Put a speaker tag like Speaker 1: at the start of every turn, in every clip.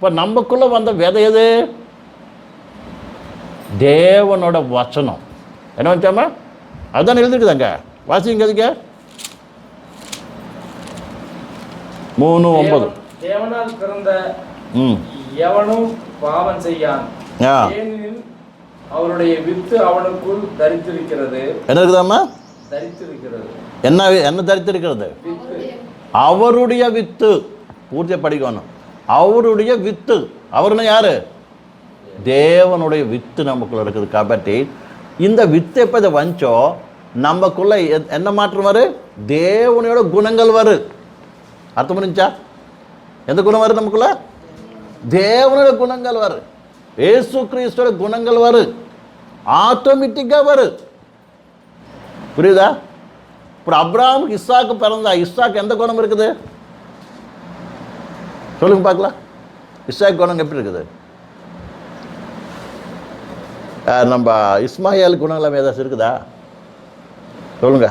Speaker 1: இப்போ நமக்குள்ளே வந்த விதை எது? தேவனோட வசனம். என்ன வச்சாமா? அதுதான் எழுதிருக்குதாங்க. வாசிங்க அதுக்கு 3:9.
Speaker 2: தேவனால் பிறந்த எவனும் பாவம் செய்யான், ஏனெனில் அவருடைய வித்து அவனுக்குள் தரித்திருக்கிறது.
Speaker 1: என்ன இருக்குதாம்மா?
Speaker 2: தரித்திருக்கிறது.
Speaker 1: என்ன தரித்திருக்கிறது? அவருடைய வித்து. பூர்த்தியா படிக்கணும். அவருடைய வித்து. அவருன்னா யாரு? தேவனுடைய வித்து நமக்குள்ள இருக்குது. காப்பாற்றி இந்த வித்து எப்போ இதை வந்தோ நமக்குள்ள என்ன மாற்றம் வரும்? தேவனோட குணங்கள் வரும். அர்த்தம் புரிஞ்சா? எந்த குணம் வரும் நமக்குள்ள? தேவனோட குணங்கள் வரும். இயேசு கிறிஸ்துவோட குணங்கள் வரும். ஆட்டோமேட்டிக்காக வரும். புரியுதா? அப்புறம் அப்ராஹாம் இஸ்ஸாக்கு பிறந்தா. இஸ்ஸாக்கு எந்த குணம் இருக்குது? சொல்லுங்க பார்க்கலாம். இஸ்ஸாக்கு குணம் எப்படி இருக்குது? நம்ம இஸ்மாயில் குணங்கள் ஏதாச்சும் இருக்குதா? சொல்லுங்க.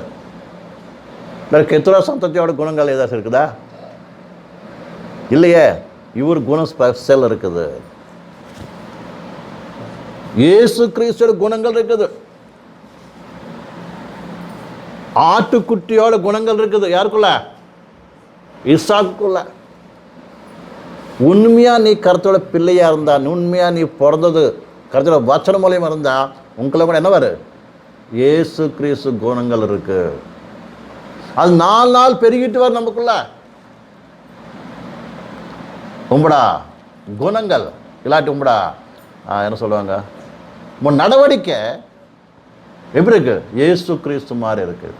Speaker 1: கெத்துரா சந்ததியோட குணங்கள் ஏதாச்சும் இருக்குதா? இல்லையே. இவர் குணம் ஸ்பெஷல் இருக்குது. இயேசு கிறிஸ்துவோட குணங்கள் இருக்குது. ஆட்டுக்குட்டியோட குணங்கள் இருக்குது. யாருக்குள்ள? இசாக்குள்ள. உண்மையா நீ கர்த்தரோட பிள்ளையா இருந்தா, உண்மையா நீ பிறந்தது கர்த்தரோட வசன மூலியமா இருந்தா உங்களை கூட என்ன வரும்? இயேசு கிறிஸ்து குணங்கள் இருக்கு. அது 4 நாள் பெருகிட்டு வரும் நமக்குள்ள. உம்படா குணங்கள் இல்லாட்டி உம்படா என்ன சொல்லுவாங்க, நடவடிக்கை எப்படி இருக்கு? இயேசு கிறிஸ்து மாதிரி இருக்கு.